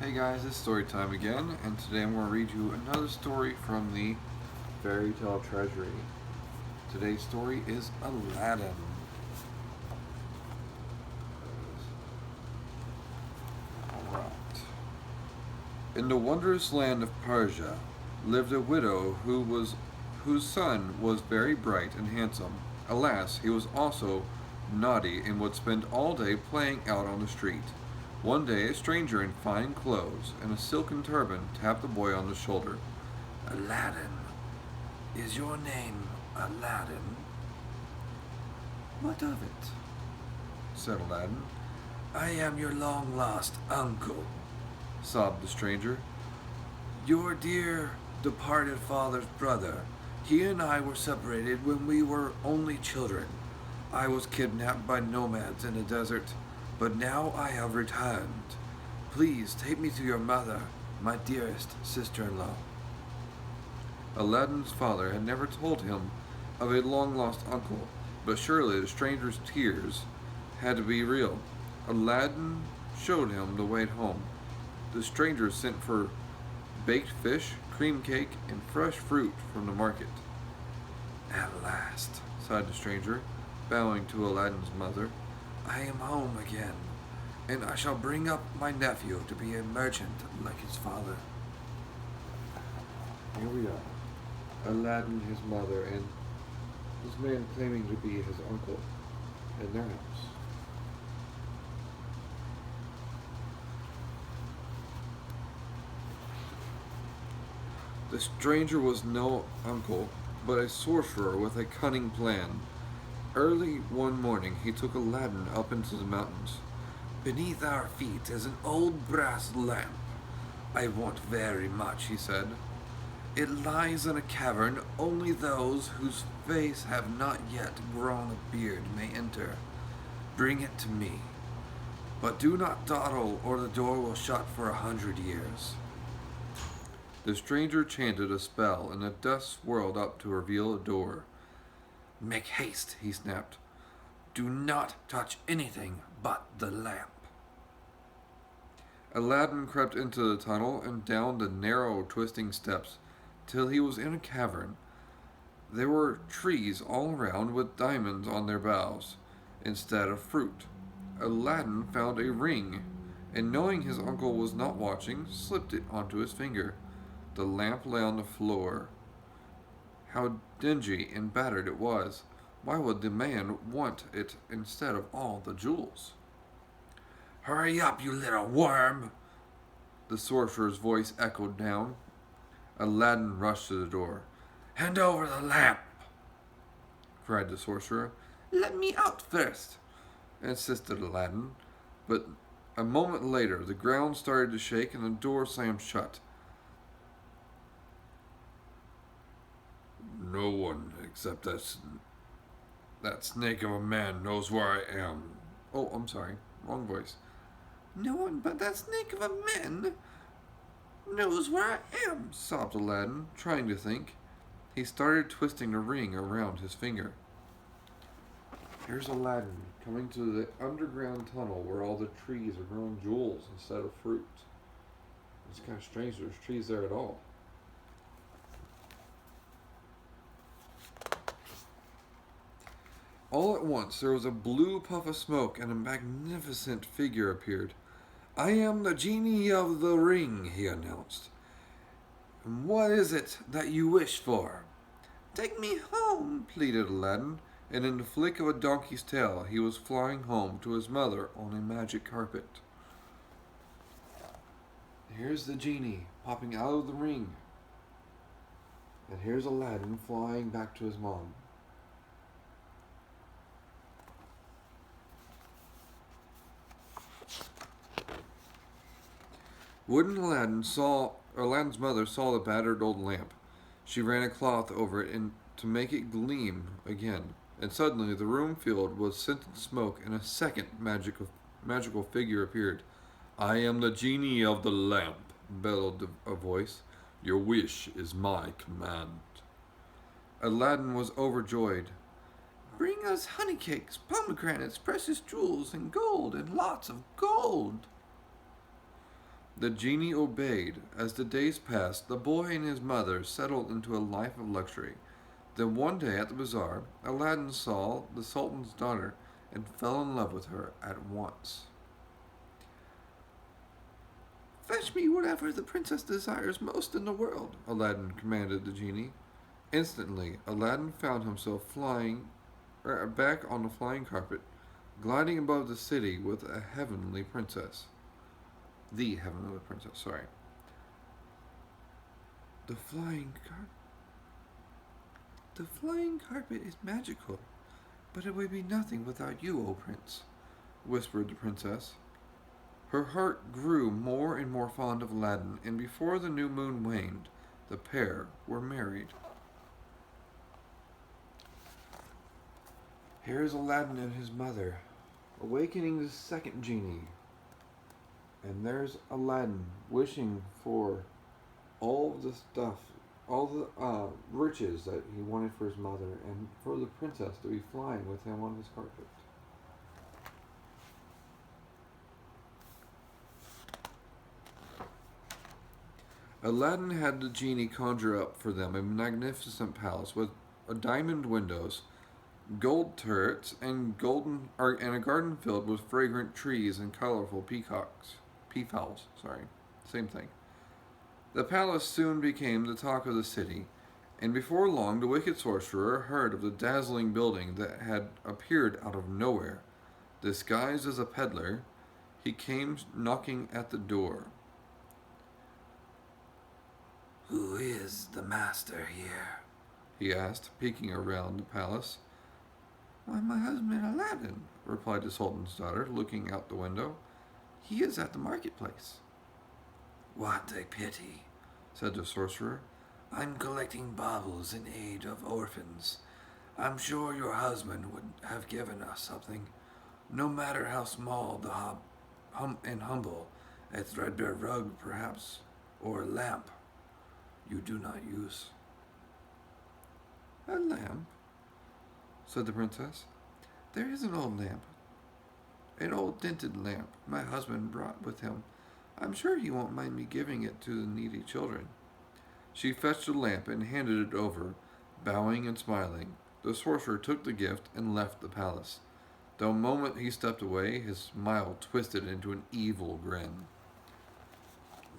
Hey guys, it's story time again, and today I'm going to read you another story from the fairy tale Treasury. Today's story is Aladdin. Alright. In the wondrous land of Persia lived a widow whose son was very bright and handsome. Alas, he was also naughty and would spend all day playing out on the street. One day, a stranger in fine clothes and a silken turban tapped the boy on the shoulder. Aladdin, is your name Aladdin? What of it? Said Aladdin. I am your long lost uncle, sobbed the stranger. Your dear departed father's brother. He and I were separated when we were only children. I was kidnapped by nomads in the desert, but now I have returned. Please take me to your mother, my dearest sister-in-law. Aladdin's father had never told him of a long-lost uncle, but surely the stranger's tears had to be real. Aladdin showed him the way home. The stranger sent for baked fish, cream cake, and fresh fruit from the market. At last, sighed the stranger, bowing to Aladdin's mother, I am home again, and I shall bring up my nephew to be a merchant like his father. Here we are. Aladdin, his mother, and this man claiming to be his uncle in their house. The stranger was no uncle, but a sorcerer with a cunning plan. Early one morning he took Aladdin up into the mountains. Beneath our feet is an old brass lamp. I want very much, he said. It lies in a cavern. Only those whose face have not yet grown a beard may enter. Bring it to me. But do not dawdle, or the door will shut for 100 years. The stranger chanted a spell, and the dust swirled up to reveal a door. Make haste, he snapped. Do not touch anything but the lamp. Aladdin crept into the tunnel and down the narrow, twisting steps till he was in a cavern. There were trees all around with diamonds on their boughs instead of fruit. Aladdin found a ring, and knowing his uncle was not watching, slipped it onto his finger. The lamp lay on the floor. How dingy and battered it was. Why would the man want it instead of all the jewels? Hurry up, you little worm! The sorcerer's voice echoed down. Aladdin rushed to the door. Hand over the lamp! Cried the sorcerer. Let me out first, insisted Aladdin. But a moment later, the ground started to shake and the door slammed shut. No one except that snake of a man knows where I am. Oh, I'm sorry. Wrong voice. No one but that snake of a man knows where I am, sobbed Aladdin, trying to think. He started twisting a ring around his finger. Here's Aladdin coming to the underground tunnel where all the trees are growing jewels instead of fruit. It's kind of strange there's trees there at all. All at once there was a blue puff of smoke and a magnificent figure appeared. I am the genie of the ring, he announced. And what is it that you wish for? Take me home, pleaded Aladdin, and in the flick of a donkey's tail he was flying home to his mother on a magic carpet. Here's the genie popping out of the ring. And here's Aladdin flying back to his mom. Wooden Aladdin's mother saw the battered old lamp. She ran a cloth over it to make it gleam again, and suddenly the room filled with scented smoke, and a second magical figure appeared. I am the genie of the lamp, bellowed a voice. Your wish is my command. Aladdin was overjoyed. Bring us honey cakes, pomegranates, precious jewels, and gold, and lots of gold. The genie obeyed. As the days passed, the boy and his mother settled into a life of luxury. Then one day at the bazaar, Aladdin saw the Sultan's daughter and fell in love with her at once. Fetch me whatever the princess desires most in the world, Aladdin commanded the genie. Instantly, Aladdin found himself back on the flying carpet, gliding above the city with a heavenly princess. The heavenly princess, sorry. The flying car- the flying carpet is magical, but it would be nothing without you, O prince, whispered the princess. Her heart grew more and more fond of Aladdin, and before the new moon waned, the pair were married. Here is Aladdin and his mother, awakening the second genie. And there's Aladdin wishing for all the stuff, all the riches that he wanted for his mother, and for the princess to be flying with him on his carpet. Aladdin had the genie conjure up for them a magnificent palace with diamond windows, gold turrets, and a garden filled with fragrant trees and colorful peafowls. Sorry, same thing. The palace soon became the talk of the city, and before long the wicked sorcerer heard of the dazzling building that had appeared out of nowhere. Disguised as a peddler, he came knocking at the door. Who is the master here? He asked, peeking around the palace. Why, my husband Aladdin, replied the Sultan's daughter, looking out the window. He is at the marketplace. What a pity, said the sorcerer. I'm collecting baubles in aid of orphans. I'm sure your husband would have given us something, no matter how small the and humble, a threadbare rug, perhaps, or a lamp you do not use. A lamp? Said the princess. There is an old lamp, an old dented lamp my husband brought with him. I'm sure he won't mind me giving it to the needy children. She fetched the lamp and handed it over, bowing and smiling. The sorcerer took the gift and left the palace. The moment he stepped away, his smile twisted into an evil grin.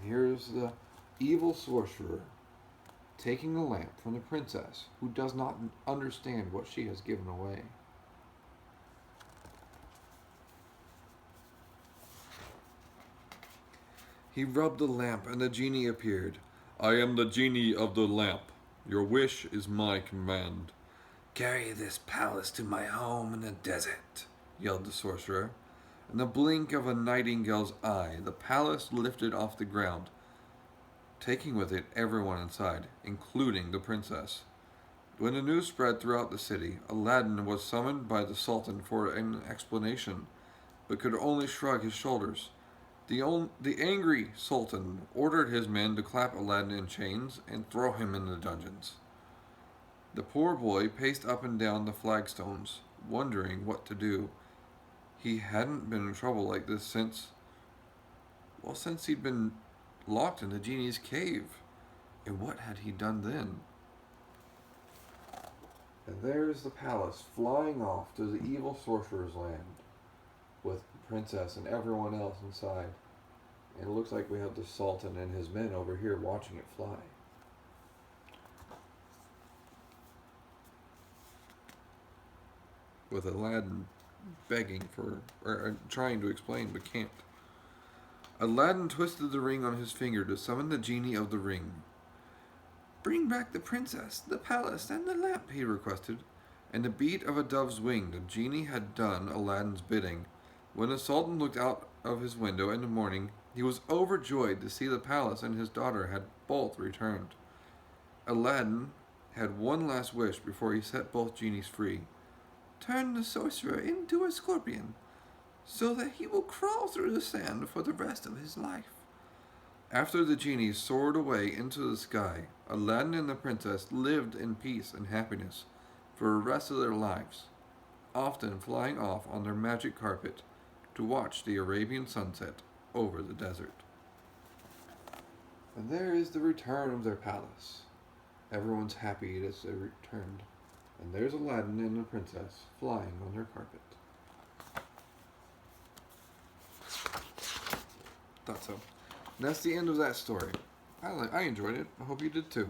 Here's the evil sorcerer taking the lamp from the princess, who does not understand what she has given away. He rubbed the lamp, and the genie appeared. I am the genie of the lamp. Your wish is my command. Carry this palace to my home in the desert, yelled the sorcerer. In the blink of a nightingale's eye, the palace lifted off the ground, taking with it everyone inside, including the princess. When the news spread throughout the city, Aladdin was summoned by the Sultan for an explanation, but could only shrug his shoulders. The angry Sultan ordered his men to clap Aladdin in chains and throw him in the dungeons. The poor boy paced up and down the flagstones, wondering what to do. He hadn't been in trouble like this since he'd been locked in the genie's cave. And what had he done then? And there's the palace flying off to the evil sorcerer's land, with the princess and everyone else inside. And it looks like we have the Sultan and his men over here watching it fly. With Aladdin begging or trying to explain, but can't. Aladdin twisted the ring on his finger to summon the genie of the ring. Bring back the princess, the palace, and the lamp, he requested. And the beat of a dove's wing, the genie had done Aladdin's bidding. When the Sultan looked out of his window in the morning, he was overjoyed to see the palace and his daughter had both returned. Aladdin had one last wish before he set both genies free. Turn the sorcerer into a scorpion, so that he will crawl through the sand for the rest of his life. After the genie soared away into the sky, Aladdin and the princess lived in peace and happiness for the rest of their lives, often flying off on their magic carpet to watch the Arabian sunset over the desert. And there is the return of their palace. Everyone's happy that they returned. And there's Aladdin and the princess flying on their carpet. Thought so. And that's the end of that story. I enjoyed it. I hope you did too.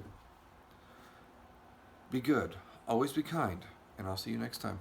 Be good. Always be kind. And I'll see you next time.